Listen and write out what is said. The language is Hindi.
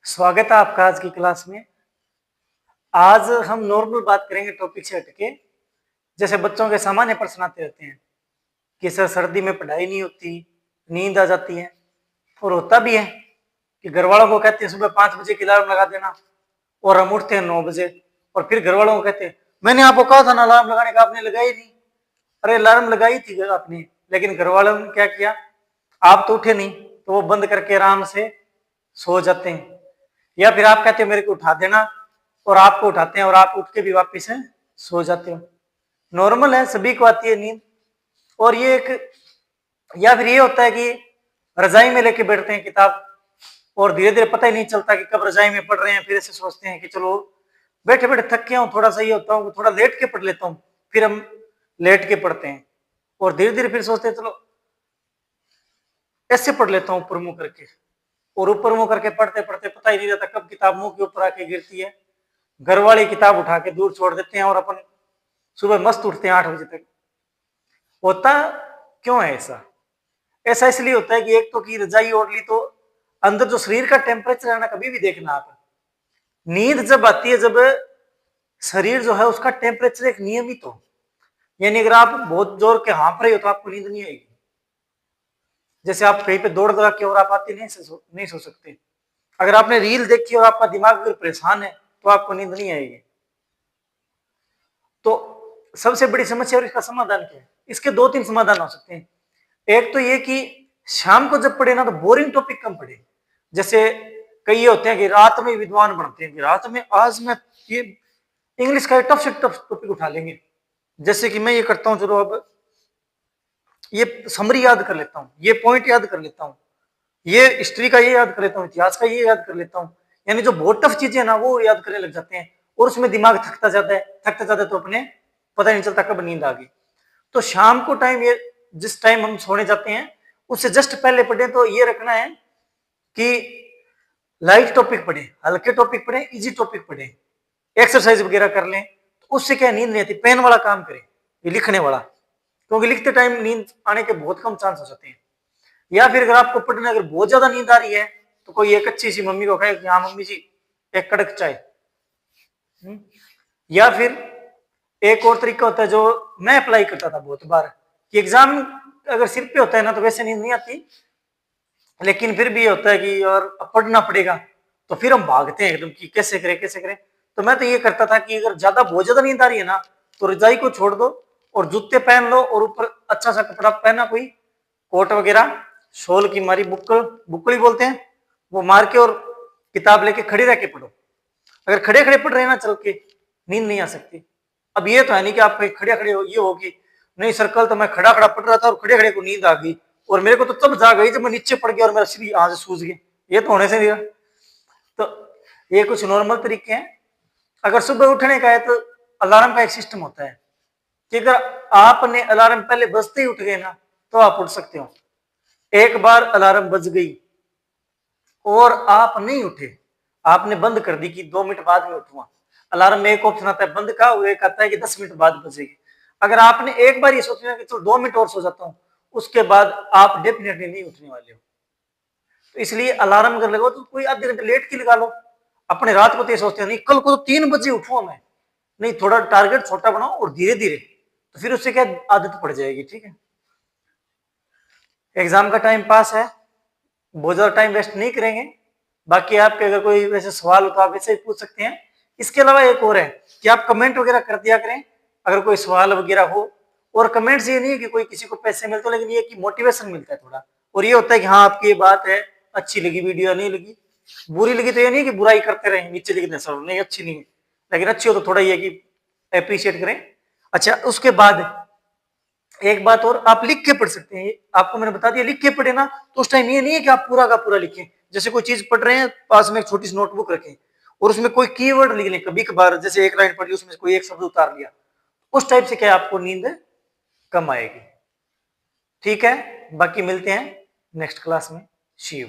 स्वागत है आपका आज की क्लास में। आज हम नॉर्मल बात करेंगे टॉपिक से हटके। जैसे बच्चों के सामान्य प्रश्न आते रहते हैं कि सर सर्दी में पढ़ाई नहीं होती, नींद आ जाती है, और होता भी है कि घर वालों को कहते हैं सुबह 5 बजे की अलार्म लगा देना और हम उठते हैं 9 बजे, और फिर घर वालों को कहते हैं मैंने आपको कहा था ना अलार्म लगाने का, आपने लगाई नहीं। अरे अलार्म लगाई थी आपने, लेकिन घर वालों ने क्या किया, आप तो उठे नहीं, तो वो बंद करके आराम से सो जाते हैं। या फिर आप कहते हो मेरे को उठा देना, और आपको उठाते हैं और आप उठ के भी वापिस सो जाते हो। नॉर्मल है, सभी को आती है नींद। और ये एक, या फिर ये होता है कि रजाई में लेके बैठते हैं किताब, और धीरे धीरे पता ही नहीं चलता कि कब रजाई में पढ़ रहे हैं, फिर ऐसे सोचते हैं कि चलो बैठे बैठे थक गया हूँ, थोड़ा सा ये होता हूँ थोड़ा लेट के पढ़ लेता हूँ, फिर हम लेट के पढ़ते हैं, और धीरे धीरे फिर सोचते हैं चलो ऐसे पढ़ लेता हूँ ऊपर मुंह करके, और ऊपर मुंह करके पढ़ते पढ़ते पता ही नहीं रहता कब किताब मुंह के ऊपर आके गिरती है। घर वाली किताब उठा के दूर छोड़ देते हैं और अपन सुबह मस्त उठते हैं 8 बजे तक। होता क्यों है ऐसा? ऐसा इसलिए होता है कि एक तो की रजाई ओढ़ ली तो अंदर जो शरीर का टेम्परेचर है ना, कभी भी देखना आप, नींद जब आती है जब शरीर जो है उसका टेम्परेचर एक नियमित हो, यानी अगर आप बहुत जोर के हाँफ रहे हो तो आपको नींद नहीं आएगी। जैसे आप कहीं पे दौड़ दौड़ा के और आप आते नहीं सो सकते। अगर आपने रील देखी और आपका दिमाग अगर परेशान है तो आपको नींद नहीं आएगी। तो सबसे बड़ी समस्या और इसका समाधान क्या है? इसके 2-3 समाधान हो सकते हैं। एक तो ये कि शाम को जब पढ़े ना तो बोरिंग टॉपिक कम पढ़े। जैसे कई ये होते हैं कि रात में विद्वान बनते हैं कि रात में आज मैं ये इंग्लिश का टफ से टफ टॉपिक उठा लेंगे। जैसे कि मैं ये करता हूँ, चलो अब ये समरी याद कर लेता हूँ, ये पॉइंट याद कर लेता हूँ, ये हिस्ट्री का ये याद कर लेता हूँ, इतिहास का ये याद कर लेता हूँ। यानी जो बहुत टफ चीजें है ना वो याद करने लग जाते हैं, और उसमें दिमाग थकता जाता है तो अपने पता नहीं चलता कब नींद आ गई। तो शाम को टाइम, ये जिस टाइम हम सोने जाते हैं उससे जस्ट पहले पढ़े, तो ये रखना है कि लाइट टॉपिक पढ़े, हल्के टॉपिक पढ़े, इजी टॉपिक पढ़े, एक्सरसाइज वगैरह कर लें, तो उससे क्या नींद नहीं आती। पेन वाला काम करें, ये लिखने वाला, क्योंकि लिखते टाइम नींद आने के बहुत कम चांस हो जाते हैं। या फिर अगर आपको पढ़ने अगर बहुत ज्यादा नींद आ रही है तो कोई एक अच्छी सी मम्मी को कहे कि हाँ मम्मी जी एक कड़क चाय। या फिर एक और तरीका होता है जो मैं अप्लाई करता था बहुत बार, कि एग्जाम अगर सिर पे होता है ना तो वैसे नींद नहीं आती, लेकिन फिर भी ये होता है कि और पढ़ना पड़ेगा, तो फिर हम भागते हैं एकदम कि कैसे करें कैसे करें। तो मैं तो ये करता था कि अगर बहुत ज्यादा नींद आ रही है ना तो रजाई को छोड़ दो और जूते पहन लो, और ऊपर अच्छा सा कपड़ा पहना, कोई कोट वगैरह, शॉल की मारी, बुक्कड़ी बोलते हैं, वो मार के और किताब लेके खड़े रह के पढ़ो। अगर खड़े खड़े पढ़ रहे ना चल के, नींद नहीं आ सकती। अब ये तो है नहीं कि आप खड़े खड़े ये होगी, नहीं सर कल तो मैं खड़ा खड़ा पढ़ रहा था और खड़े खड़े को नींद आ गई, और मेरे को तो तब जाग गई जब मैं नीचे पड़ गया और मेरा शरीर आज सूझ गया। ये तो होने से नहीं रहा। तो ये कुछ नॉर्मल तरीके हैं। अगर सुबह उठने का है तो अलार्म का एक सिस्टम होता है कि अगर आपने अलार्म पहले बजते ही उठ गए ना तो आप उठ सकते हो। एक बार अलार्म बज गई और आप नहीं उठे, आपने बंद कर दी कि 2 मिनट बाद में उठूंगा, अलार्म में एक ऑप्शन आता है बंद का, वो एक आता है कि 10 मिनट बाद बजेगी। अगर आपने एक बार ये सोच लिया कि चलो 2 मिनट और सो जाता हूँ, उसके बाद आप डेफिनेटली नहीं उठने वाले हो। तो इसलिए अलार्म अगर लगाओ तो कोई आधे घंटे लेट की लगा लो। अपने रात को तो ये सोचते हैं नहीं कल को तो 3 बजे उठूंगा मैं, नहीं थोड़ा टारगेट छोटा बनाओ और धीरे धीरे, तो फिर उससे क्या आदत पड़ जाएगी। ठीक है, एग्जाम का टाइम पास है, बहुत ज्यादा टाइम वेस्ट नहीं करेंगे। बाकी आपके अगर कोई वैसे सवाल हो तो आप वैसे ही पूछ सकते हैं। इसके अलावा एक और है कि आप कमेंट वगैरह कर दिया करें अगर कोई सवाल वगैरह हो। और कमेंट से ये नहीं है कि कोई किसी को पैसे मिलते, लेकिन ये कि मोटिवेशन मिलता है थोड़ा, और ये होता है कि हाँ आपकी ये बात है, अच्छी लगी वीडियो, नहीं लगी, बुरी लगी तो ये नहीं कि बुराई करते रहे नीचे लिख दें सर नहीं अच्छी नहीं है, लेकिन अच्छी हो तो थोड़ा ये कि अप्रिशिएट करें। अच्छा, उसके बाद एक बात और, आप लिख के पढ़ सकते हैं, आपको मैंने बता दिया लिख के पढ़े ना, तो उस टाइम ये नहीं है कि आप पूरा का पूरा लिखें। जैसे कोई चीज पढ़ रहे हैं, पास में एक छोटी सी नोटबुक रखें और उसमें कोई कीवर्ड लिख लें, कभी कभार जैसे एक लाइन पढ़ ली उसमें कोई एक शब्द उतार लिया, उस टाइप से क्या आपको नींद कम आएगी। ठीक है, बाकी मिलते हैं नेक्स्ट क्लास में। सी यू।